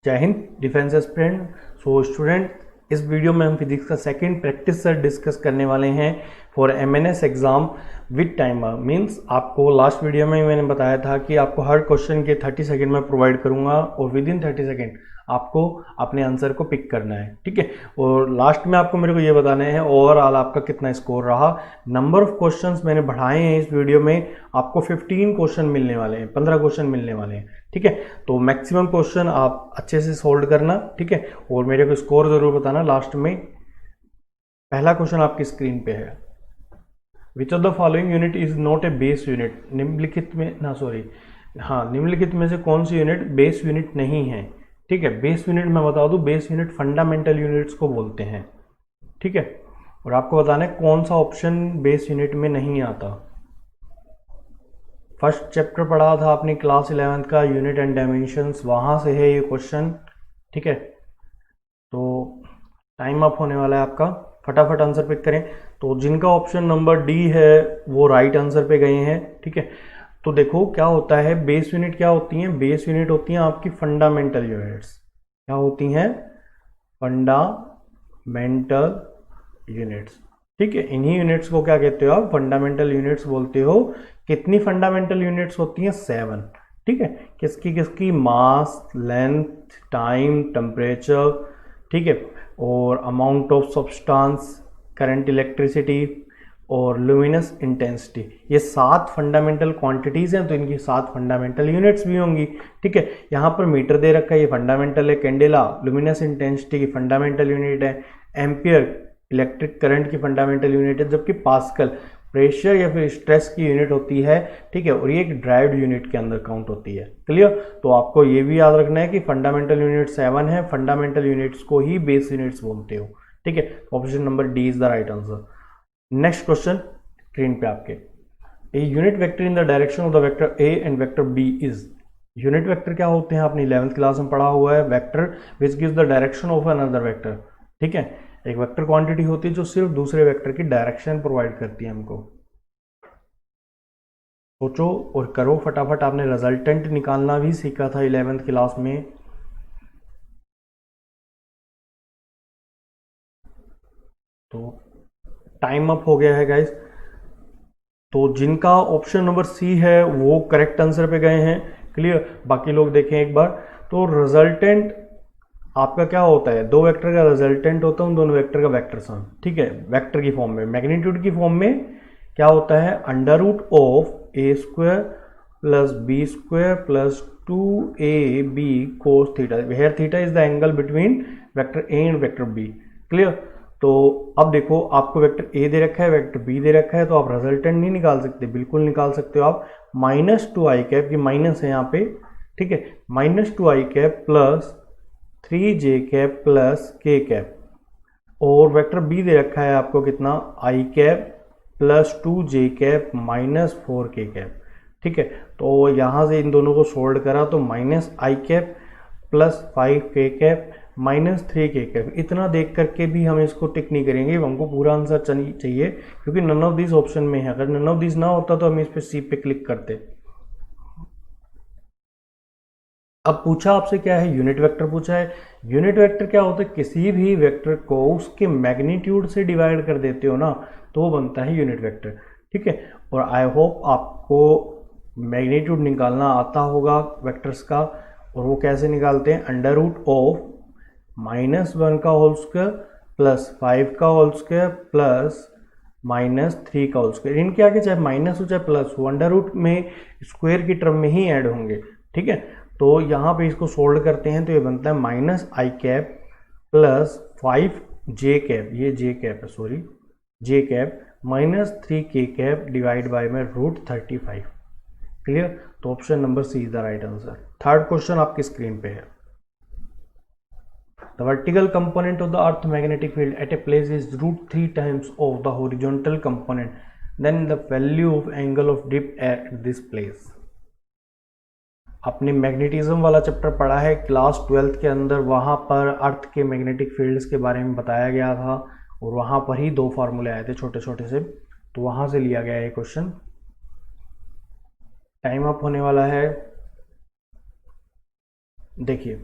जय Hind defence aspirant. So student, इस video में हम फिजिक्स का सेकंड प्रैक्टिस सेट डिस्कस करने वाले हैं for MNS exam with timer. Means आपको लास्ट वीडियो में मैंने बताया था कि आपको हर क्वेश्चन के 30 सेकंड में प्रोवाइड करूंगा और विद इन 30 सेकंड आपको अपने आंसर को पिक करना है, ठीक है। और लास्ट में आपको मेरे को ये बताना है ओवरऑल आपका कितना स्कोर रहा। नंबर ऑफ क्वेश्चंस मैंने बढ़ाए हैं इस वीडियो में, आपको 15 क्वेश्चन मिलने वाले हैं, 15 क्वेश्चन मिलने वाले हैं, ठीक है। तो मैक्सिमम क्वेश्चन आप अच्छे से सोल्व करना, ठीक है, और मेरे को स्कोर जरूर बताना लास्ट में। पहला क्वेश्चन आपकी स्क्रीन पे है, which of the following unit is not a base unit. निम्नलिखित में से कौन सी यूनिट बेस यूनिट नहीं है, ठीक है। बेस यूनिट मैं बता दूं, बेस यूनिट फंडामेंटल यूनिट्स को बोलते हैं, ठीक है। और आपको बताना है कौन सा ऑप्शन बेस यूनिट में नहीं आता। फर्स्ट चैप्टर पढ़ा था आपने क्लास 11th का, यूनिट एंड डायमेंशंस, वहां से है ये क्वेश्चन, ठीक है। तो टाइम अप होने वाला है आपका, फटाफट आंसर पिक करें। तो जिनका ऑप्शन नंबर डी है वो राइट आंसर पे गए हैं, ठीक है। तो देखो क्या होता है, बेस यूनिट क्या होती हैं, बेस यूनिट होती हैं आपकी फंडामेंटल यूनिट्स। क्या होती हैं? फंडामेंटल यूनिट्स, ठीक है। इन्हीं यूनिट्स को क्या कहते हो आप? फंडामेंटल यूनिट्स बोलते हो। कितनी फंडामेंटल यूनिट्स होती हैं? 7, ठीक है। किसकी किसकी? मास, लेंथ, टाइम, टेम्परेचर, ठीक है, और amount of substance, current, electricity और लुमिनस इंटेंसिटी। ये 7 फंडामेंटल क्वांटिटीज हैं, तो इनकी 7 फंडामेंटल यूनिट्स भी होंगी, ठीक है। यहाँ पर मीटर दे रखा है, ये फंडामेंटल है। कैंडेला लुमिनस इंटेंसिटी की फंडामेंटल यूनिट है। एम्पियर इलेक्ट्रिक करंट की फंडामेंटल यूनिट है, जबकि पास्कल प्रेशर या फिर स्ट्रेस की यूनिट होती है, ठीक है। और ये एक ड्राइव्ड यूनिट के अंदर काउंट होती है। क्लियर? तो आपको ये भी याद रखना है कि फंडामेंटल यूनिट 7 है, फंडामेंटल यूनिट्स को ही बेस यूनिट्स बोलते हो, ठीक है। Option number D is the right answer. Next question screen पे आपके, a unit vector in the direction of the vector A and vector B is. Unit vector क्या होते हैं? आपने 11th क्लास में पढ़ा हुआ है, vector which gives the direction of another vector, ठीक है। एक वेक्टर क्वांटिटी होती है जो सिर्फ दूसरे वेक्टर की डायरेक्शन प्रोवाइड करती है हमको। सोचो और करो फटाफट। आपने रिजल्टेंट निकालना भी सीखा था 11th क्लास में। तो टाइम अप हो गया है गाइस। तो जिनका ऑप्शन नंबर सी है वो करेक्ट आंसर पे गए हैं। क्लियर? बाकी लोग देखें एक बार। तो रिजल्टेंट आपका क्या होता है? दो वेक्टर का रिजल्टेंट होता है, उन दोनों वेक्टर का वेक्टर सम, ठीक है। वेक्टर की फॉर्म में, मैग्नीट्यूड की फॉर्म में क्या होता है? Under root of A square plus B square plus 2ab cos theta. Here theta is the angle between vector A and vector B. Clear? तो अब देखो, आपको वेक्टर ए दे रखा है, वेक्टर बी दे रखा है, तो आप रिजल्टेंट नहीं निकाल सकते? बिल्कुल निकाल सकते हो आप। -2i कैप, ये माइनस है यहाँ पे, ठीक है। -2i cap plus 3j cap plus k cap, और वेक्टर बी दे रखा है आपको कितना? i cap plus 2j cap minus 4k cap, ठीक है। तो यहाँ से इन दोनों को सोल्व करा तो -i cap plus 5k cap minus 3k cap. इतना देख करके भी हम इसको टिक नहीं करेंगे, हमको पूरा आंसर चाहिए, क्योंकि नन ऑफ दिस ऑप्शन में है। अगर नन ऑफ दिस ना होता तो हम इस पे सी पे क्लिक करते। अब पूछा आपसे क्या है? यूनिट वेक्टर पूछा है। यूनिट वेक्टर क्या होता है? किसी भी वेक्टर को उसके मैग्नीट्यूड से डिवाइड कर देते हो ना, तो वो बनता है यूनिट वेक्टर, ठीक है। और आई होप आपको मैग्नीट्यूड निकालना आता होगा वेक्टर्स का। और वो कैसे निकालते हैं? अंडर रूट ऑफ -1 का होल स्क्वायर प्लस 5 का होल स्क्वायर प्लस -3 का होल स्क्वायर। इनके आगे चाहे माइनस हो चाहे प्लस हो, अंडर रूट में स्क्वायर की टर्म में ही ऐड होंगे, ठीक है। तो यहाँ पे इसको सोल्व करते हैं तो ये बनता है -i cap plus 5j cap, ये j कैप है, sorry j cap minus 3k cap divide by में √35। क्लियर? तो option number C is the right answer. Third question आपकी स्क्रीन पे है, the vertical component of the earth magnetic field at a place is √3 times of the horizontal component, then the value of angle of dip at this place. आपने magnetism वाला chapter पढ़ा है class 12th के अंदर, वहाँ पर अर्थ के magnetic fields के बारे में बताया गया था, और वहाँ पर ही 2 फार्मूले आए थे छोटे छोटे से, तो वहाँ से लिया गया है क्वेश्चन। टाइम अप होने वाला है। देखिए,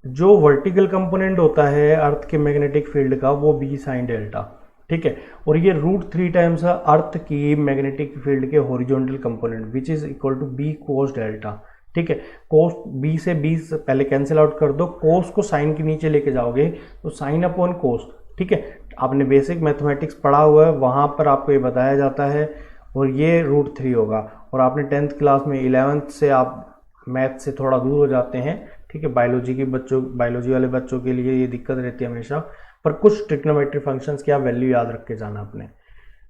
जो वर्टिकल कंपोनेंट होता है अर्थ के मैग्नेटिक फील्ड का वो बी साइन डेल्टा, ठीक है। और ये √3 टाइम्स अर्थ की मैग्नेटिक फील्ड के horizontal component which is equal to B cos delta, ठीक है। कोस बी से बी पहले कैंसिल आउट कर दो, कोस को साइन के नीचे लेके जाओगे तो साइन अपॉन कोस, ठीक है। आपने बेसिक मैथमेटिक्स पढ़ा हुआ है, वहां पर आपको ये बताया जाता है। और ये √3 होगा। और आपने 10th क्लास में 11th से आप मैथ से थोड़ा दूर हो जाते हैं, ठीक है। बायोलॉजी वाले बच्चों के लिए ये दिक्कत रहती है हमेशा, पर कुछ ट्रिग्नोमेट्री फंक्शंस की आप वैल्यू याद रख के जाना अपने,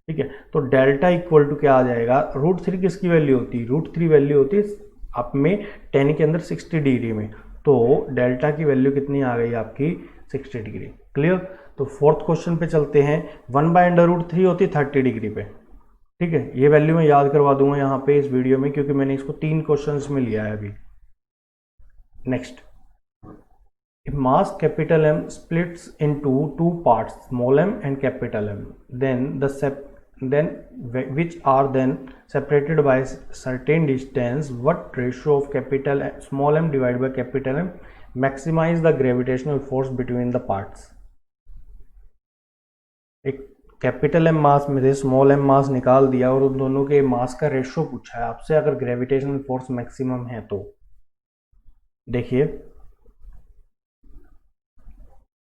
ठीक है। तो डेल्टा इक्वल टू क्या आ जाएगा, √3 किसकी वैल्यू होती है, √3 वैल्यू होती है आप में 10 के अंदर 60 डिग्री में, तो डेल्टा की वैल्यू कितनी आ गई आपकी 60 डिग्री। क्लियर। तो फोर्थ क्वेश्चन पे चलते हैं। 1/√3 होती है 30 डिग्री पे, ठीक है। ये वैल्यू मैं याद करवा दूंगा यहाँ पे इस वीडियो में, क्योंकि मैंने इसको 3 क्वेश्चंस में लिया है अभी। Next, mass capital M splits into two parts, small m and capital M, then which are then separated by certain distance. What ratio of small m divided by capital M maximize the gravitational force between the parts? एक capital M मास में से small M मास निकाल दिया और उन दोनों के मास का रेशो पूछा है आपसे, अगर ग्रेविटेशनल फोर्स मैक्सिमम है तो। देखिए,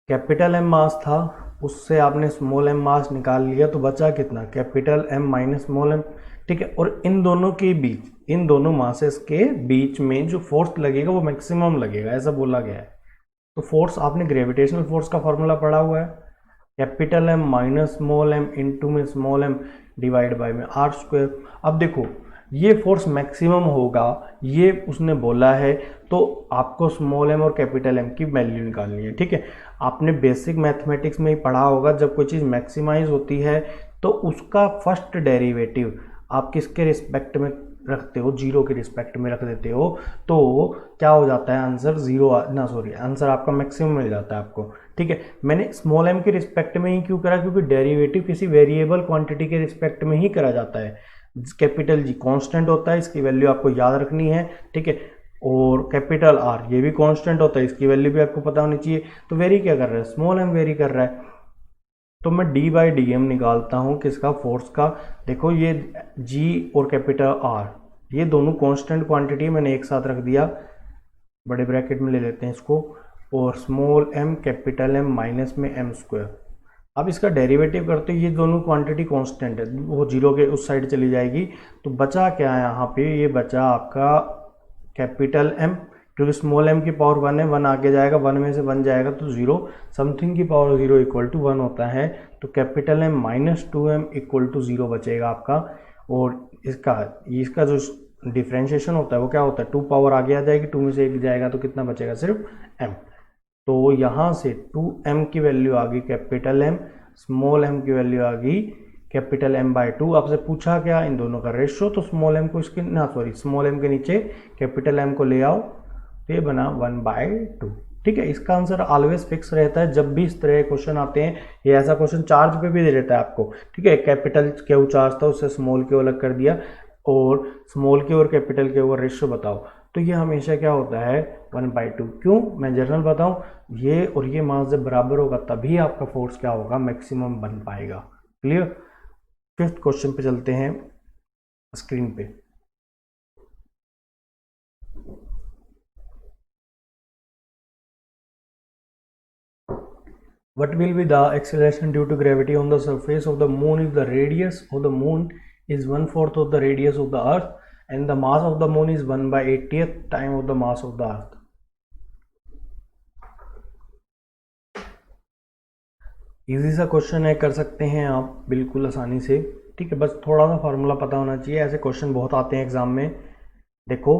कैपिटल एम मास था, उससे आपने स्मॉल एम मास निकाल लिया तो बचा कितना, capital M minus small M, ठीक है। और इन दोनों के बीच, इन दोनों मासेस के बीच में जो फोर्स लगेगा वो मैक्सिमम लगेगा, ऐसा बोला गया है। तो फोर्स आपने ग्रेविटेशनल फोर्स का फॉर्मूला पढ़ा हुआ है, capital M minus small M into में स्मॉल एम डिवाइड बाय में r²। अब देखो, ये फोर्स मैक्सिमम होगा, ये उसने बोला है, तो आपको स्मॉल एम और कैपिटल एम की वैल्यू निकालनी है, ठीक है। आपने बेसिक मैथमेटिक्स में ही पढ़ा होगा, जब कोई चीज़ मैक्सिमाइज होती है तो उसका फर्स्ट डेरिवेटिव आप किसके रिस्पेक्ट में रखते हो, जीरो के रिस्पेक्ट में रख देते हो, तो क्या हो जाता है, आंसर जीरो आंसर आपका मैक्सिमम मिल जाता है आपको, ठीक है। मैंने स्मॉल एम के रिस्पेक्ट में ही क्यों करा, क्योंकि डेरिवेटिव किसी वेरिएबल क्वांटिटी के रिस्पेक्ट में ही करा जाता है। कैपिटल जी कांस्टेंट होता है, इसकी वैल्यू आपको याद रखनी है, ठीक है। और कैपिटल आर ये भी कांस्टेंट होता है, इसकी वैल्यू भी आपको पता होनी चाहिए। तो वेरी क्या कर रहा है, स्मॉल एम वेरी कर रहा है, तो मैं d/dm निकालता हूं किसका, फोर्स का। देखो, ये g और कैपिटल आर ये दोनों कांस्टेंट क्वांटिटी मैंने एक साथ रख दिया, बड़े ब्रैकेट में ले लेते हैं इसको, और small M capital M minus में m²। अब इसका डेरिवेटिव करते ये दोनों क्वांटिटी कांस्टेंट है, वो जीरो के उस साइड चली जाएगी, तो बचा क्या है यहाँ पे, ये बचा आपका कैपिटल एम, क्योंकि स्मॉल एम की पावर 1 है, 1 आगे जाएगा, 1 में से 1 जाएगा तो 0, समथिंग की पावर 0 इक्वल टू 1 होता है, तो capital M minus 2m equal to 0 बचेगा आपका। और इसका जो डिफ्रेंशिएशन होता है वो क्या होता है, 2 पावर आगे आ जाएगी, 2 में से 1 जाएगा तो कितना बचेगा, सिर्फ m। तो यहाँ से 2m की वैल्यू आ गई कैपिटल एम, स्मॉल m की वैल्यू आ गई कैपिटल m/2। आपसे पूछा क्या, इन दोनों का रेशियो, तो स्मॉल m को इसके स्मॉल m के नीचे कैपिटल m को ले आओ, तो ये बना 1/2, ठीक है। इसका आंसर ऑलवेज फिक्स रहता है जब भी इस तरह के क्वेश्चन आते हैं। ये ऐसा क्वेश्चन चार्ज पे भी दे देता है आपको, ठीक है। कैपिटल क्यू चार्ज था, उससे स्मॉल क्यू अलग कर दिया, और स्मॉल क्यू और कैपिटल क्यू का रेशियो बताओ, तो ये हमेशा क्या होता है 1/2। क्यों, मैं जनरल बताऊं, ये और ये मास जब बराबर होगा तभी आपका फोर्स क्या होगा, मैक्सिमम बन पाएगा। क्लियर। फिफ्थ क्वेश्चन पे चलते हैं स्क्रीन पे। What will be the acceleration due to gravity on the surface of the moon if the radius of the moon is 1/4 of the radius of the earth and the mass of the moon is 1/80th time of the mass of the earth? Easy सा question है, कर सकते हैं आप बिल्कुल आसानी से, ठीक है। बस थोड़ा सा फॉर्मूला पता होना चाहिए, ऐसे क्वेश्चन बहुत आते हैं एग्जाम में। देखो,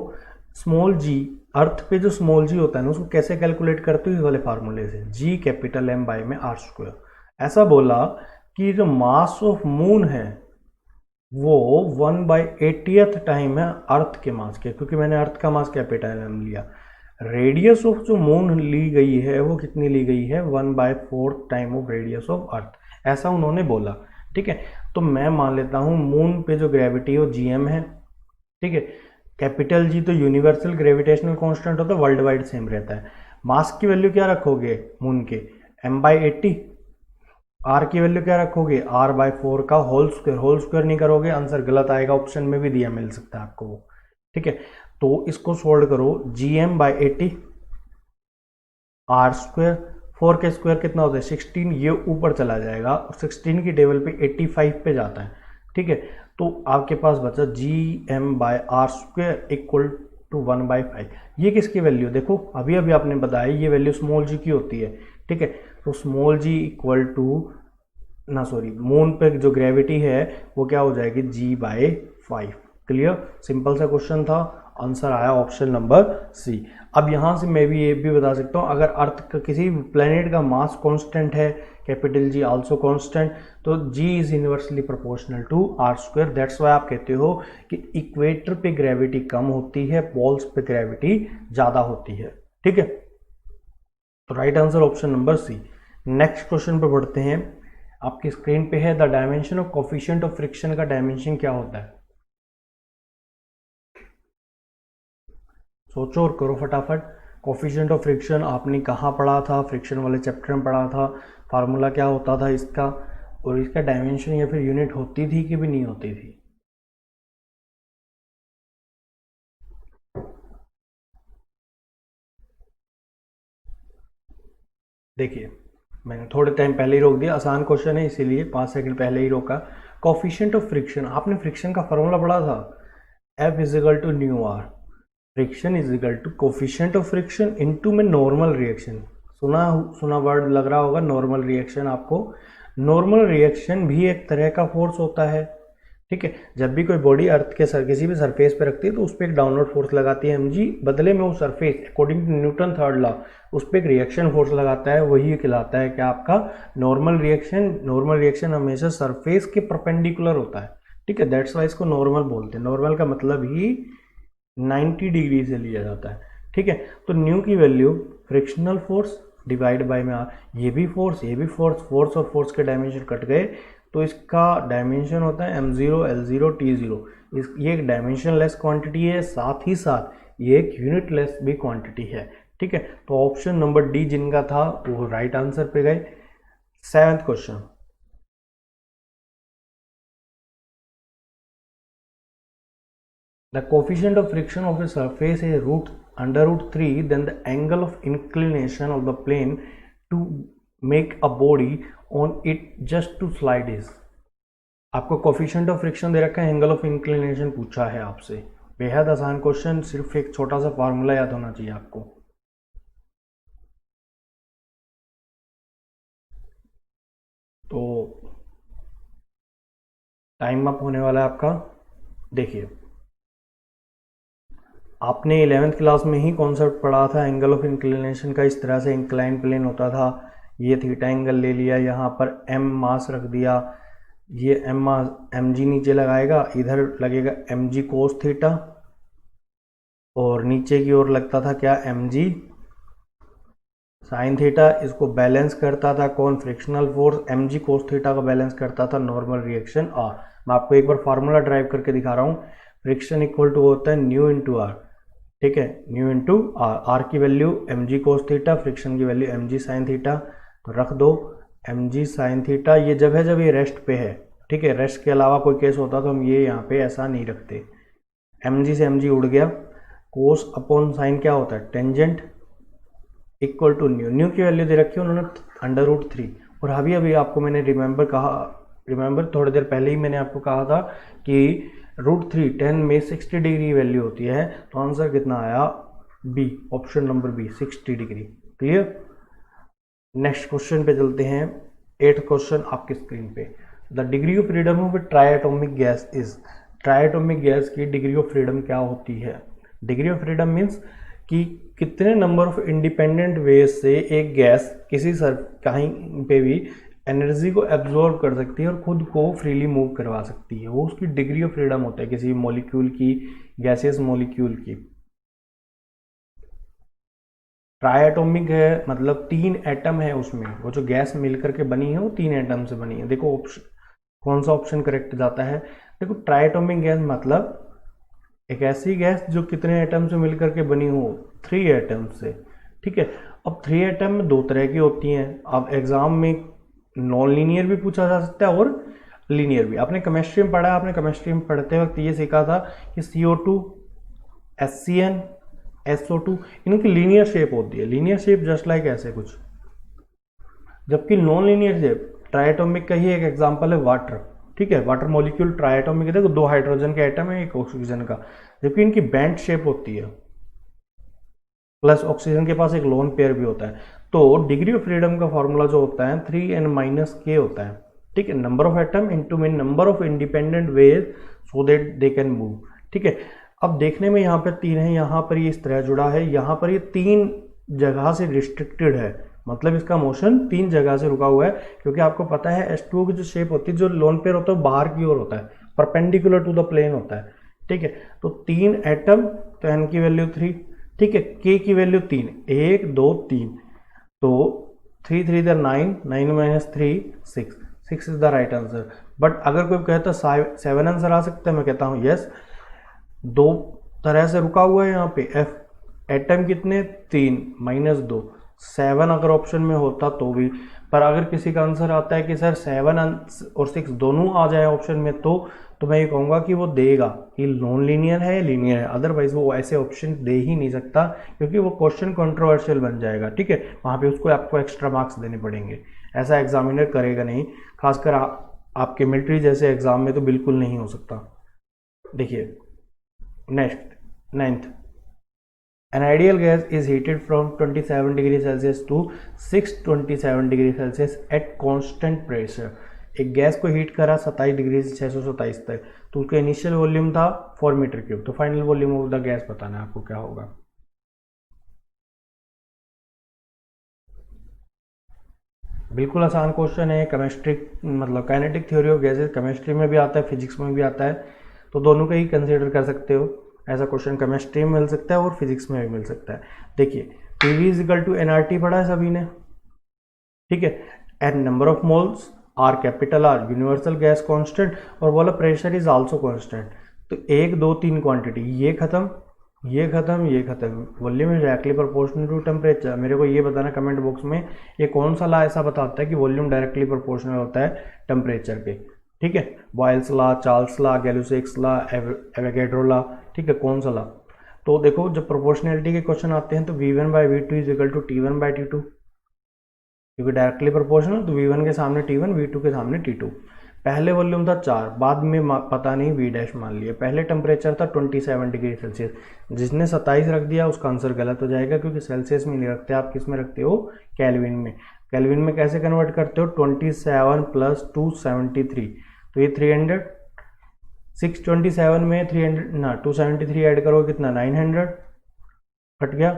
स्मॉल जी, अर्थ पे जो स्मॉल जी होता है ना, उसको कैसे कैलकुलेट करते हो, इस वाले फार्मूले से, जी कैपिटल एम बाई में r²। ऐसा बोला कि जो मास ऑफ मून है वो 1/80th टाइम है अर्थ के मास के, क्योंकि मैंने अर्थ का मास कैपिटल एम लिया। रेडियस ऑफ जो मून ली गई है वो कितनी ली गई है, 1/4 time of radius of earth, ऐसा उन्होंने बोला, ठीक है। तो मैं मान लेता हूँ मून पे जो ग्रेविटी है वो gm है, ठीक है। कैपिटल जी तो यूनिवर्सल ग्रेविटेशनल कांस्टेंट होता है, वर्ल्ड वाइड सेम रहता है। मास की वैल्यू क्या रखोगे मून के, m/80। आर की वैल्यू क्या रखोगे, r/4 का होल स्क्वायर नहीं करोगे, आंसर गलत आएगा, ऑप्शन में भी दिया मिल सकता है आपको वो। ठीक है, तो इसको सोल्व करो, gm/80 r², 4 के स्क्वायर कितना होता है 16, ये ऊपर चला जाएगा और 16 की टेबल पे 85 पे जाता है। ठीक है, तो आपके पास बचा gm/r² इक्वल टू 1/5। ये किसकी वैल्यू, देखो अभी अभी आपने बताया ये वैल्यू स्मॉल जी की होती है। ठीक है, तो small G equal to moon पे जो ग्रेविटी है वो क्या हो जाएगी g/5। क्लियर, सिंपल सा क्वेश्चन था, आंसर आया ऑप्शन नंबर सी। अब यहाँ से मैं भी ये भी बता सकता हूँ, अगर अर्थ का किसी प्लेनेट का मास कांस्टेंट है कैपिटल जी आल्सो कांस्टेंट, तो g is inversely proportional to r²। That's why आप कहते हो कि इक्वेटर पे ग्रेविटी कम होती है, पोल्स पे ग्रेविटी ज़्यादा होती है। ठीक है, तो right answer option number C. Next question पे बढ़ते हैं, आपकी स्क्रीन पे है the dimension of coefficient of friction का डायमेंशन क्या होता है, सोचो और करो फटाफट। कोफिशिएंट ऑफ फ्रिक्शन आपने कहाँ पढ़ा था, फ्रिक्शन वाले चैप्टर में पढ़ा था, फार्मूला क्या होता था इसका, और इसका डायमेंशन या फिर यूनिट होती थी कि भी नहीं होती थी। देखिए मैंने थोड़े टाइम पहले ही रोक दिया, आसान क्वेश्चन है इसीलिए 5 सेकंड पहले ही रोका। कोफिशिएंट ऑफ फ्रिक्शन, आपने फ्रिक्शन का फॉर्मूला पढ़ा था, F is equal to mu R, friction is equal to coefficient of friction into में नॉर्मल रिएक्शन। सुना वर्ड लग रहा होगा नॉर्मल रिएक्शन आपको। नॉर्मल रिएक्शन भी एक तरह का फोर्स होता है। ठीक है, जब भी कोई बॉडी अर्थ के किसी भी सरफेस पे रखती है तो उस पर एक डाउनवर्ड फोर्स लगाती है mg, बदले में वो surface according to Newton third law उस पर एक रिएक्शन फोर्स लगाता है, वही कहलाता है क्या आपका नॉर्मल रिएक्शन। नॉर्मल रिएक्शन हमेशा सरफेस के परपेंडिकुलर होता है। ठीक है, दैट्स वाई इसको नॉर्मल बोलते हैं। नॉर्मल का मतलब ही 90 डिग्री से लिया जाता है। ठीक है, तो न्यू की value frictional force divide by में ये भी फोर्स ये भी फोर्स, फोर्स और फोर्स के डायमेंशन कट गए, तो इसका डायमेंशन होता है m0 l0 t0। ये एक डायमेंशन लेस क्वांटिटी है, साथ ही साथ ये एक यूनिट लेस भी क्वांटिटी है। ठीक है, तो ऑप्शन नंबर डी जिनका था वो राइट आंसर पे गए। 7th question, the coefficient of friction of a surface is √3, then the angle of inclination of the plane to make a body on it just to slide is। आपको coefficient of friction दे रखा है, angle of inclination पूछा है आपसे, बेहद आसान question, सिर्फ एक छोटा सा फार्मूला याद होना चाहिए आपको। तो टाइम अप होने वाला है आपका। देखिए आपने 11th क्लास में ही कॉन्सेप्ट पढ़ा था एंगल ऑफ इंक्लिनेशन का, इस तरह से इंक्लाइन प्लेन होता था, ये थीटा एंगल ले लिया, यहाँ पर m मास रख दिया, ये mg नीचे लगाएगा, इधर लगेगा mg कोस थीटा, और नीचे की ओर लगता था क्या mg साइन थीटा। इसको बैलेंस करता था कौन, frictional force, mg cos theta का बैलेंस करता था नॉर्मल रिएक्शन r। मैं आपको एक बार फार्मूला ड्राइव करके दिखा रहा हूँ, फ्रिक्शन इक्वल टू होता है न्यू इंटू आर। ठीक है, न्यू इंटू आर, आर की value mg cos theta, friction की वैल्यू mg साइन थीटा, तो रख दो mg साइन थीटा। ये जब ये रेस्ट पे है, ठीक है, रेस्ट के अलावा कोई केस होता तो हम ये यहाँ पे ऐसा नहीं रखते। mg से mg उड़ गया, कोस अपॉन साइन क्या होता है टेंजेंट, इक्वल टू न्यू की वैल्यू दे रखी है उन्होंने √3। और अभी आपको मैंने रिमेंबर थोड़ी देर पहले ही मैंने आपको कहा था कि √3 10 में 60 डिग्री वैल्यू होती है, तो आंसर कितना आया B, option number B 60 degree. Clear, next question पे चलते हैं। 8th क्वेश्चन आपकी स्क्रीन पे, the degree of freedom of a triatomic gas is. Triatomic gas की डिग्री ऑफ फ्रीडम क्या होती है। डिग्री ऑफ फ्रीडम मीन्स कि कितने नंबर ऑफ इंडिपेंडेंट वेज से एक गैस किसी कहीं पे भी एनर्जी को एब्जॉर्ब कर सकती है और खुद को फ्रीली मूव करवा सकती है, वो उसकी डिग्री ऑफ फ्रीडम होता है किसी मॉलिक्यूल की, गैसियस मॉलिक्यूल की। ट्राइएटॉमिक है मतलब 3 एटम है उसमें, वो जो गैस मिलकर के बनी है वो 3 एटम से बनी है। देखो ऑप्शन कौन सा ऑप्शन करेक्ट जाता है। देखो ट्राइएटॉमिक गैस मतलब एक ऐसी गैस जो कितने एटम से मिलकर के बनी हो, 3 एटम से। ठीक है। अब 3 एटम में दो तरह की होती हैं। अब एग्जाम में नॉन लीनियर भी पूछा जा सकता है और लीनियर भी। आपने केमिस्ट्री में पढ़ा, आपने केमिस्ट्री में पढ़ते वक्त ये सीखा था कि CO2, HCN, SO2 इनकी लीनियर शेप होती है। लीनियर शेप जस्ट लाइक ऐसे कुछ, जबकि नॉन लीनियर शेप ट्राइएटॉमिक का ही एक एग्जांपल है वाटर। ठीक है, वाटर मॉलिक्यूल ट्राइएटॉमिक है, देखो 2 हाइड्रोजन के एटम है, एक ऑक्सीजन का, जबकि इनकी बैंड शेप होती है, प्लस ऑक्सीजन के पास एक लोन पेयर भी होता है। तो डिग्री ऑफ फ्रीडम का फॉर्मूला जो होता है 3n-k होता है। ठीक है, number of atom into mean number of independent ways so that they can move. ठीक है, अब देखने में यहाँ पर 3 है, यहाँ पर ये इस तरह जुड़ा है, यहाँ पर ये 3 जगह से रिस्ट्रिक्टेड है, मतलब इसका मोशन 3 जगह से रुका हुआ है, क्योंकि आपको पता है H2O की जो शेप होती है, जो लोन पेयर होता है बाहर की ओर होता है, परपेंडिकुलर टू द प्लेन होता है। ठीक है, तो 3 एटम, तो n की वैल्यू 3। ठीक है, k की वैल्यू 3, 1 2 3, तो 3 3 9, 9 minus 3 6, 6 is the right answer. But अगर कोई कहता है 7 आंसर आ सकता है, मैं कहता हूँ यस, 2 तरह से रुका हुआ है यहाँ पे। f एटम कितने, 3 माइनस 2, 7 अगर ऑप्शन में होता तो भी। पर अगर किसी का आंसर आता है कि सर 7 और 6 दोनों आ जाए ऑप्शन में, तो मैं ये कहूँगा कि वो देगा कि नॉन लीनियर है या लीनियर है, अदरवाइज वो ऐसे ऑप्शन दे ही नहीं सकता, क्योंकि वो क्वेश्चन कंट्रोवर्शियल बन जाएगा। ठीक है, वहाँ पे उसको आपको एक्स्ट्रा मार्क्स देने पड़ेंगे, ऐसा एग्जामिनर करेगा नहीं, खासकर आपके मिलिट्री जैसे एग्जाम में तो बिल्कुल नहीं हो सकता। देखिए next 9th, an ideal gas is heated from 27 degree Celsius to 627 degree Celsius at constant pressure। एक गैस को हीट करा 27 डिग्री से 627 तक, तो उसका इनिशियल वॉल्यूम था 4 मीटर क्यूब, तो final volume of the gas बताना है आपको क्या होगा। बिल्कुल आसान क्वेश्चन है, केमिस्ट्री मतलब kinetic theory of gases chemistry में भी आता है, फिजिक्स में भी आता है, तो दोनों का ही कंसीडर कर सकते हो। ऐसा क्वेश्चन केमिस्ट्री में मिल सकता है और फिजिक्स में भी मिल सकता है। देखिए PV इजिकल टू nRT पढ़ा है सभी ने। ठीक है, and number of moles, R capital R universal gas constant, और बोला प्रेशर इज आल्सो कांस्टेंट। तो 1 2 3 क्वांटिटी, ये खत्म, ये खत्म, ये खत्म। Volume is directly proportional to temperature. मेरे को ये बताना कमेंट बॉक्स में, ये कौन सा लॉ ऐसा बताता है कि वॉल्यूम डायरेक्टली प्रोपोर्शनल होता है टेम्परेचर के। ठीक है, Boyle's law, Charles law, Gay Lussac's law, Avogadro law. ठीक है, कौन सा लॉ? तो देखो जब प्रोपोर्शनैलिटी के क्वेश्चन आते हैं तो V1/V2 is equal to T1/T2, क्योंकि डायरेक्टली प्रोपोर्शनल, तो V1 के सामने T1, V2 के सामने T2। पहले वॉल्यूम था 4, बाद में पता नहीं V डैश मान लिया। पहले टेम्परेचर था 27 डिग्री सेल्सियस, जिसने 27 रख दिया उसका आंसर गलत हो जाएगा, क्योंकि सेल्सियस में नहीं रखते आप, किस में रखते हो, केल्विन में। केल्विन में कैसे कन्वर्ट करते हो, 27 प्लस 273, तो ये 300, 627 में 300 ना 273 ऐड करो कितना, 900 कट गया,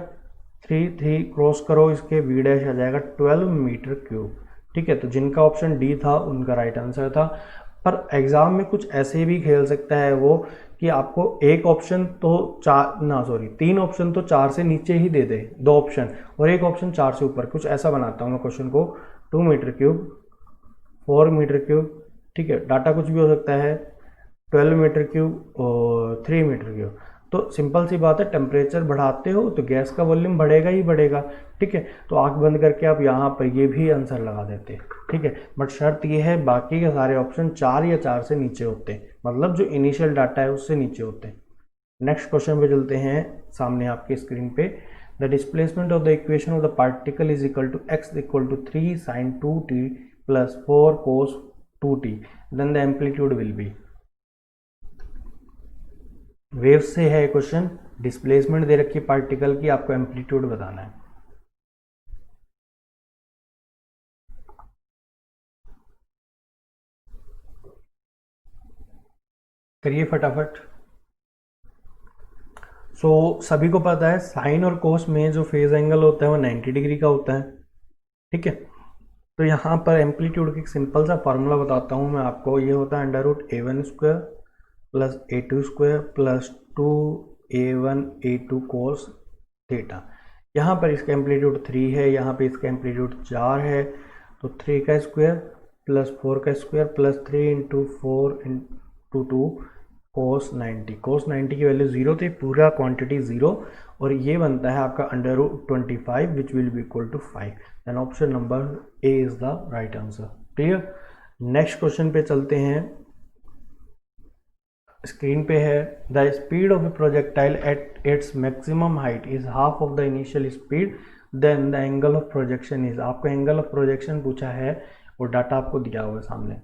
3 3 क्रॉस करो, इसके V डैश आ जाएगा 12 मीटर क्यूब। ठीक है, तो जिनका ऑप्शन डी था उनका राइट आंसर था। पर एग्जाम में कुछ ऐसे भी खेल सकता है वो कि आपको एक ऑप्शन तो 3 ऑप्शन तो 4 से नीचे ही दे दे, 2 ऑप्शन, और एक ऑप्शन 4 से ऊपर, कुछ ऐसा बनाता हूँ मैं क्वेश्चन को, 2 मीटर क्यूब, 4 मीटर क्यूब। ठीक है, डाटा कुछ भी हो सकता है, 12 मीटर क्यूब और 3 मीटर क्यूब। तो सिंपल सी बात है, टेम्परेचर बढ़ाते हो तो गैस का वॉल्यूम बढ़ेगा ही बढ़ेगा। ठीक है, तो आंख बंद करके आप यहाँ पर ये भी आंसर लगा देते। ठीक है, बट शर्त ये है बाकी के सारे ऑप्शन 4 या 4 से नीचे होते हैं, मतलब जो इनिशियल डाटा है उससे नीचे होते हैं। नेक्स्ट क्वेश्चन पे चलते हैं, सामने आपके स्क्रीन पे, the displacement of the equation of the particle is equal to x equal to 3 sin 2t plus 4 cos 2t, then the amplitude will be. Wave से है क्वेश्चन, डिस्प्लेसमेंट दे रखी पार्टिकल की, आपको एम्पलीट्यूड बताना है। करिए फटाफट। सभी को पता है साइन और कोस में जो फेज एंगल होता है वो 90 डिग्री का होता है। ठीक है, तो यहाँ पर एम्पलीट्यूड की सिंपल सा फॉर्मूला बताता हूँ मैं आपको, ये होता है √A1 square plus A2 square plus 2A1 A2 cos theta. यहाँ पर इसका एम्पलीट्यूड 3 है, यहाँ पे इसका एम्पलीट्यूड 4 है, तो 3 का स्क्वायर प्लस 4 का स्क्वायर प्लस 3 इंटू 4 इंटू 2 कोस 90 की वैल्यू 0 थी, पूरा क्वांटिटी 0, और ये बनता है आपका √25 which will be equal to 5। Then option number A is the right answer. Clear. Next question पे चलते हैं। स्क्रीन पे है, the speed of a projectile at its maximum height is half of the initial speed, then the angle of projection is. आपको angle of projection पूछा है और data आपको दिया हुआ है सामने।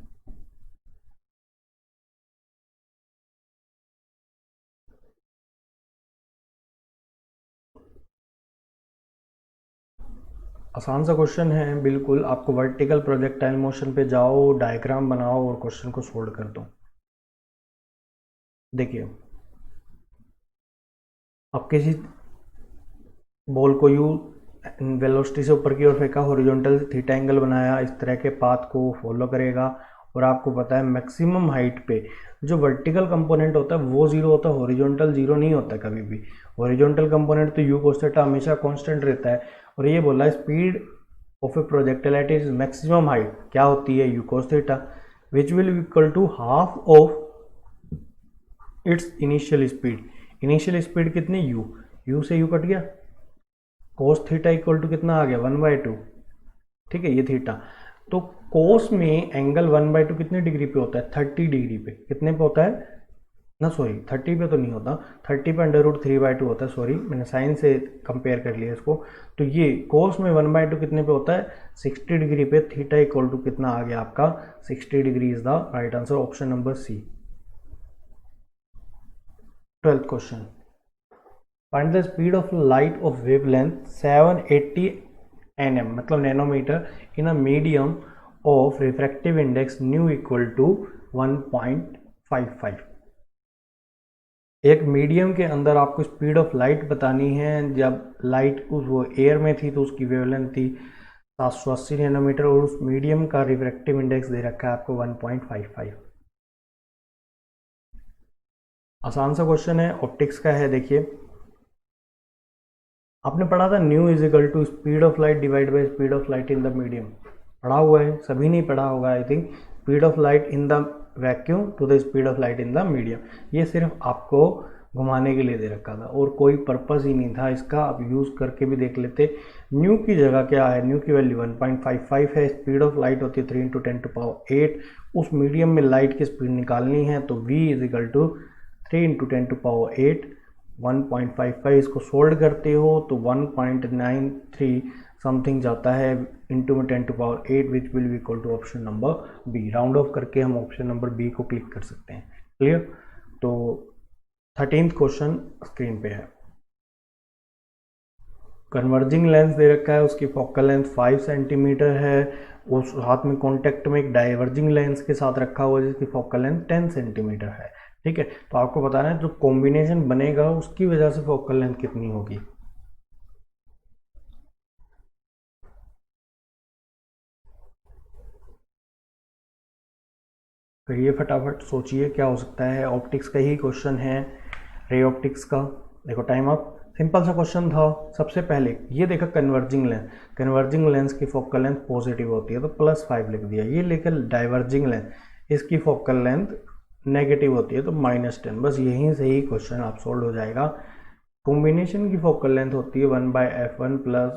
आसान सा क्वेश्चन है बिल्कुल। आपको वर्टिकल प्रोजेक्टाइल मोशन पे जाओ, डायग्राम बनाओ और क्वेश्चन को सोल्व कर दो। देखिए, अब किसी बॉल को यू वेलोसिटी से ऊपर की ओर फेंका, हॉरिजॉन्टल थीटा एंगल बनाया, इस तरह के पाथ को फॉलो करेगा, और आपको पता है मैक्सिमम हाइट पे जो वर्टिकल कंपोनेंट होता है वो जीरो होता है, हॉरिजॉन्टल जीरो नहीं होता कभी भी। हॉरिजॉन्टल कंपोनेंट तो यू कोस थीटा हमेशा कांस्टेंट रहता है। और ये बोला speed of a projectile at is maximum height क्या होती है, U cos theta, which will be equal to half of its initial speed. Initial speed कितनी, यू से यू कट गया, कोस थीटा इक्वल टू कितना आ गया 1/2। ठीक है, ये थीटा। तो कोस में एंगल 1/2 कितने डिग्री पे होता है, 30 डिग्री पे। कितने पे होता है ना, सॉरी 30 पे तो नहीं होता, 30 पे √3/2 होता है। सॉरी, मैंने साइन से कंपेयर कर लिया इसको। तो ये कोस में 1/2 कितने पे होता है, 60 डिग्री पे। थीटा इक्वल टू कितना आ गया आपका 60 degree is the right answer, option number C. 12th question, find the speed of light of wavelength 780 nm मतलब nanometre in a medium of refractive index mu equal to 1.55। एक medium के अंदर आपको speed of light बतानी है। जब light वो air में थी तो उसकी वेवलेंथ थी 780 नैनोमीटर, और उस मीडियम का रिफ्रैक्टिव इंडेक्स दे रखा है आपको 1.55। आसान सा क्वेश्चन है, ऑप्टिक्स का है। देखिए, आपने पढ़ा था mu is equal to speed of light divide by speed of light in the medium. पढ़ा हुआ है, सभी नहीं पढ़ा होगा I think. Speed of light in the vacuum to the speed of light in the medium. ये सिर्फ आपको घुमाने के लिए दे रखा था और कोई पर्पस ही नहीं था इसका। आप यूज़ करके भी देख लेते। न्यू की जगह क्या है, न्यू की वैल्यू 1.55 है। स्पीड ऑफ लाइट होती है 3 × 10⁸। उस मीडियम में लाइट की स्पीड निकालनी है तो v इज इक्वल टू 3 × 10⁸। 1.55 इसको सोल्व करते हो तो 1.93 समथिंग जाता है, इंटू में 10⁸, which will be equal to option number B. Round off करके हम ऑप्शन नंबर बी को क्लिक कर सकते हैं। क्लियर। तो 13th क्वेश्चन स्क्रीन पे है। कन्वर्जिंग लेंस दे रखा है, उसकी फोकल लेंथ 5 सेंटीमीटर है। उस हाथ में कॉन्टेक्ट में एक डाइवर्जिंग लेंस के साथ रखा हुआ है जिसकी फोकल लेंथ 10 सेंटीमीटर है। ठीक है, तो आपको बताना है जो कॉम्बिनेशन बनेगा उसकी वजह से फोकल लेंथ कितनी होगी। करिए फटाफट, सोचिए क्या हो सकता है। ऑप्टिक्स का ही क्वेश्चन है, रे ऑप्टिक्स का। देखो टाइम अप। सिंपल सा क्वेश्चन था। सबसे पहले ये देखा कन्वर्जिंग लेंस, कन्वर्जिंग लेंस की फोकल लेंथ पॉजिटिव होती है तो +5 लिख दिया। ये लेकर डाइवर्जिंग लेंस, इसकी फोकल लेंथ नेगेटिव होती है तो -10। बस यहीं से ही क्वेश्चन आप सोल्व हो जाएगा। कॉम्बिनेशन की फोकल लेंथ होती है 1/f1 plus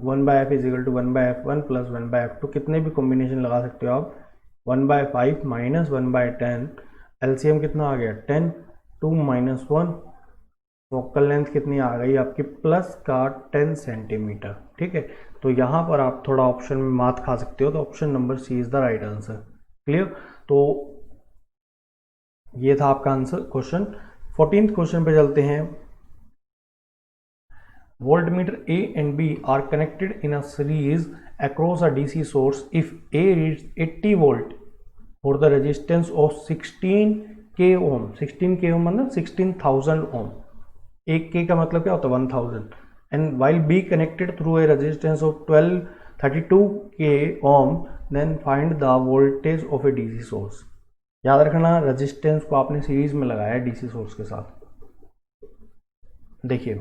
1/f is equal to 1/f1 plus 1/f2। कितने भी कॉम्बिनेशन लगा सकते हो आप। 1/5 माइनस 1/10, एलसीएम कितना आ गया 10, 2 - 1, फोकल लेंथ कितनी आ गई आपकी प्लस का 10 सेंटीमीटर। ठीक है, तो यहाँ पर आप थोड़ा ऑप्शन में मात खा सकते हो, तो option number C is the right answer. Clear. तो ये था आपका आंसर क्वेश्चन। 14th क्वेश्चन पे चलते हैं। Voltmeter A and B are connected in a series across a DC source. If A reads 80 volt for the resistance of 16k ohm, 16k ohm मतलब 16,000 ohm, 1k का मतलब क्या होता है 1000, and while B connected through a resistance of 1232k ohm, then find the voltage of a DC source। याद रखना resistance को आपने सीरीज में लगाया डीसी सोर्स के साथ। देखिए,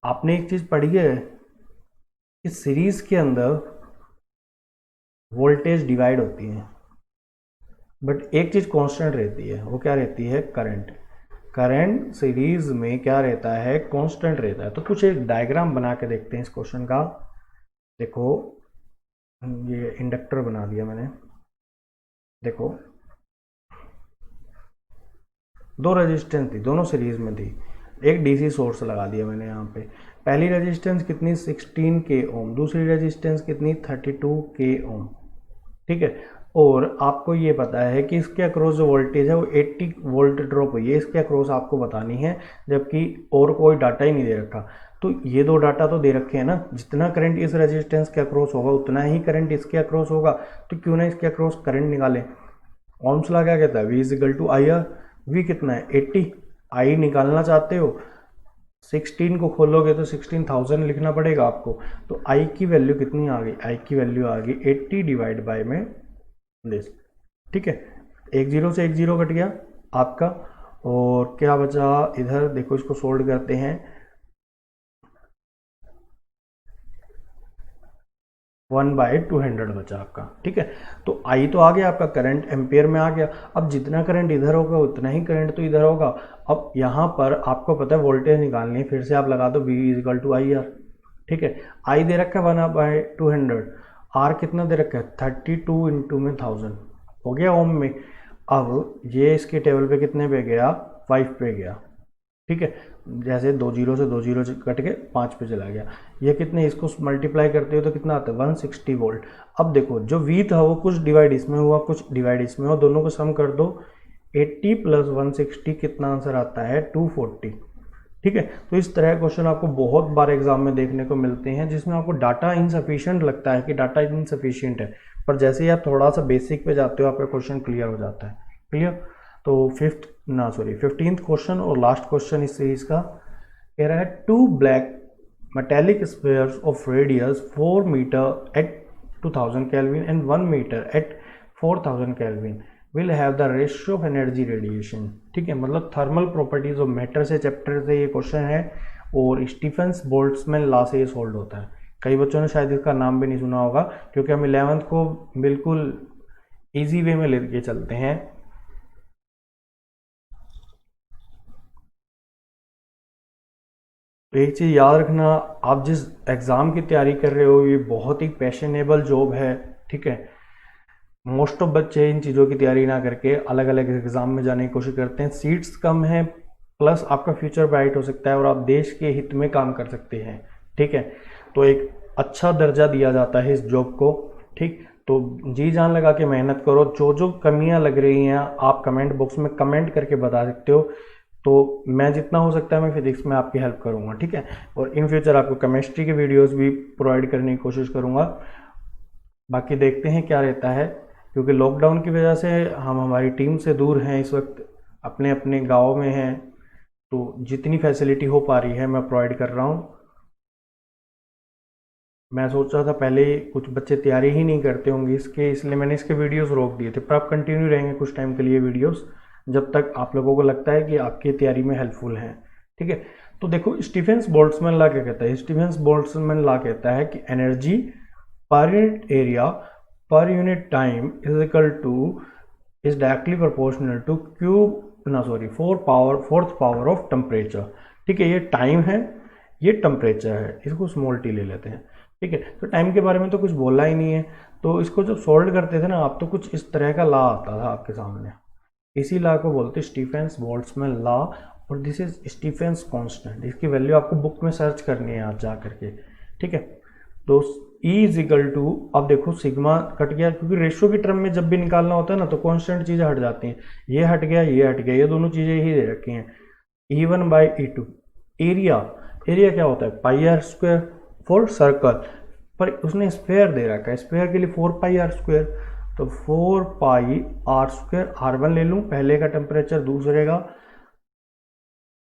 आपने एक चीज पढ़ी है कि सीरीज के अंदर वोल्टेज डिवाइड होती है, बट एक चीज कांस्टेंट रहती है। वो क्या रहती है, करंट। करंट सीरीज में क्या रहता है, कांस्टेंट रहता है। तो कुछ एक डायग्राम बना के देखते हैं इस क्वेश्चन का। देखो ये इंडक्टर बना दिया मैंने। देखो दो रेजिस्टेंस थी, दोनों सीरीज में थी, एक डीसी सोर्स लगा दिया मैंने यहाँ पे। पहली रेजिस्टेंस कितनी 16 के ओम, दूसरी रेजिस्टेंस कितनी 32 के ओम, ठीक है। और आपको ये पता है कि इसके अक्रॉस जो वोल्टेज है वो 80 वोल्ट ड्रॉप हुई है, इसके अक्रॉस आपको बतानी है, जबकि और कोई डाटा ही नहीं दे रखा। तो ये दो डाटा तो दे रखे हैं ना, जितना करंट इस रेजिस्टेंस के अक्रॉस होगा उतना ही करंट इसके अक्रॉस होगा, तो क्यों ना इसके अक्रॉस करंट निकालें। ओम्स लॉ क्या कहता है, V is equal to I R. V कितना है 80, आई निकालना चाहते हो 16 को खोलोगे तो 16,000 लिखना पड़ेगा आपको। तो आई की वैल्यू कितनी आ गई, आई की वैल्यू आ गई 80 डिवाइड बाय में दिस, ठीक है। एक जीरो से एक जीरो कट गया आपका, और क्या बचा इधर, देखो इसको सोल्व करते हैं। 1/200 बचा आपका, ठीक है। तो आई तो आ गया आपका, करंट एम्पियर में आ गया। अब जितना करंट इधर होगा उतना ही करंट तो इधर होगा। अब यहाँ पर आपको पता है वोल्टेज निकालनी है, फिर से आप लगा दो V is equal to I R, ठीक है। आई दे रखा है 1/200, आर कितना दे रखा है 32 इंटू में 1000 हो गया ओम में। अब ये इसके टेबल पे कितने पे गया, 5 पे गया, ठीक है। जैसे 2 जीरो से 2 जीरो कट के 5 पे चला गया। ये कितने, इसको मल्टीप्लाई करते हो तो कितना आता है 160 वोल्ट। अब देखो जो V था वो कुछ डिवाइड इसमें हुआ, कुछ डिवाइड इसमें हुआ, दोनों को सम कर दो। 80 प्लस 160 कितना आंसर आता है 240, ठीक है। तो इस तरह के क्वेश्चन आपको बहुत बार एग्जाम में देखने को मिलते हैं जिसमें आपको डाटा इनसफिशिएंट लगता है कि डाटा इनसफिशिएंट है, पर जैसे ही आप थोड़ा सा बेसिक पे जाते हो आपका क्वेश्चन क्लियर हो जाता है। क्लियर। तो 15th क्वेश्चन और लास्ट क्वेश्चन इस सीरीज का कह रहा है, two black metallic spheres of radius 4 metre at 2000 kelvin and 1 metre at 4000 kelvin will have the ratio of energy radiation, ठीक है। मतलब थर्मल प्रॉपर्टीज ऑफ मैटर से चैप्टर से ये क्वेश्चन है, और स्टीफेंस बोल्ट्जमैन लॉ से ये सोल्व होता है। कई बच्चों ने शायद इसका नाम भी नहीं सुना होगा, क्योंकि हम 11th को बिल्कुल ईजी वे में लेके चलते हैं। तो एक चीज़ याद रखना, आप जिस एग्ज़ाम की तैयारी कर रहे हो ये बहुत ही पैशनेबल जॉब है, ठीक है। मोस्ट ऑफ बच्चे इन चीज़ों की तैयारी ना करके अलग अलग एग्ज़ाम में जाने की कोशिश करते हैं। सीट्स कम हैं, प्लस आपका फ्यूचर ब्राइट हो सकता है और आप देश के हित में काम कर सकते हैं, ठीक है। तो एक अच्छा दर्जा दिया जाता है इस जॉब को, ठीक। तो जी जान लगा के मेहनत करो। जो जो कमियां लग रही हैं आप कमेंट बॉक्स में कमेंट करके बता सकते हो, तो मैं जितना हो सकता है मैं फिजिक्स में आपकी हेल्प करूंगा, ठीक है। और इन फ्यूचर आपको केमिस्ट्री के वीडियोस भी प्रोवाइड करने की कोशिश करूंगा। बाकी देखते हैं क्या रहता है, क्योंकि लॉकडाउन की वजह से हम हमारी टीम से दूर हैं इस वक्त, अपने अपने गाँव में हैं, तो जितनी फैसिलिटी हो पा रही है मैं प्रोवाइड कर रहा हूँ। मैं सोच रहा था पहले कुछ बच्चे तैयारी ही नहीं करते होंगे इसके, इसलिए मैंने इसके वीडियोस रोक दिए थे, पर आप कंटिन्यू रहेंगे कुछ टाइम के लिए वीडियोस, जब तक आप लोगों को लगता है कि आपकी तैयारी में हेल्पफुल हैं, ठीक है। तो देखो स्टीफेंस बोल्ट्जमैन लॉ क्या कहता है, स्टीफेंस बोल्ट्जमैन लॉ कहता है कि एनर्जी पर यूनिट एरिया पर unit time is equal to is directly proportional to fourth power of temperature, ठीक है। ये टाइम है, ये टेम्परेचर है, इसको स्मॉल टी ले लेते हैं, ठीक है। तो टाइम के बारे में तो कुछ बोला ही नहीं है, तो इसको जब सॉल्व करते थे ना आप, तो कुछ इस तरह का लॉ आता था आपके सामने। इसी लॉ को बोलते हैं स्टीफेंस बोल्ट्जमैन लॉ, और दिस इज स्टीफेंस कांस्टेंट। इसकी वैल्यू आपको बुक में सर्च करनी है आज जा करके, ठीक है। तो E इज इक्वल टू, अब देखो सिग्मा कट गया, क्योंकि रेशियो की टर्म में जब भी निकालना होता है ना तो कांस्टेंट चीज़ें हट जाती हैं। ये हट गया, ये हट गया, ये दोनों चीज़ें ही दे रखी हैं। E1/E2 एरिया, एरिया क्या होता है πr² फॉर सर्कल, पर उसने स्क्वायर दे रखा है, स्क्वायर के लिए 4πr², तो 4πr², R1 ले लूँ पहले का टेम्परेचर, दूसरे का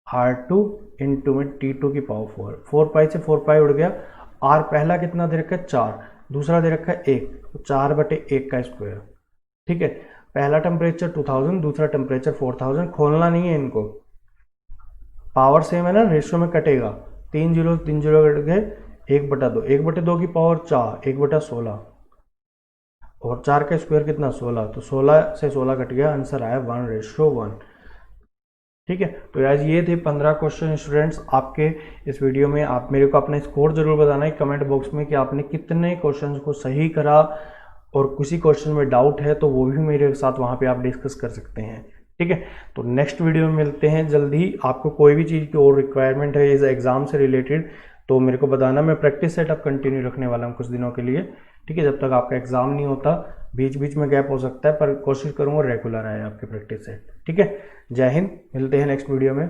R2 इंटू में T2 की पावर 4 से 4π उड़ गया। R पहला कितना दे रखा है 4, दूसरा दे रखा है 1, तो 4/1 का स्क्वायर, ठीक है। पहला टेम्परेचर 2000, दूसरा टेम्परेचर 4000, खोलना नहीं है इनको, पावर सेम है ना, रेशियो में कटेगा, 3 जीरो कट गए, 1/2, 1/2 की पावर 4, 1/16, और 4 का स्क्वायर कितना 16, तो 16 से 16 कट गया, आंसर आया 1:1, ठीक है। तो आज ये थे 15 क्वेश्चन स्टूडेंट्स आपके इस वीडियो में। आप मेरे को अपना स्कोर जरूर बताना है कमेंट बॉक्स में कि आपने कितने क्वेश्चन को सही करा, और किसी क्वेश्चन में डाउट है तो वो भी मेरे साथ वहाँ पे आप डिस्कस कर सकते हैं। ठीक है, तो नेक्स्ट वीडियो में मिलते हैं जल्दी। आपको कोई भी चीज़ की और रिक्वायरमेंट है इस एग्ज़ाम से रिलेटेड तो मेरे को बताना। मैं प्रैक्टिस सेटअप कंटिन्यू रखने वाला हूँ कुछ दिनों के लिए। ठीक है, जब तक आपका एग्ज़ाम नहीं होता, बीच बीच में गैप हो सकता है पर कोशिश करूँगा रेगुलर आए आपके प्रैक्टिस सेट। ठीक है, जय हिंद, मिलते हैं नेक्स्ट वीडियो में।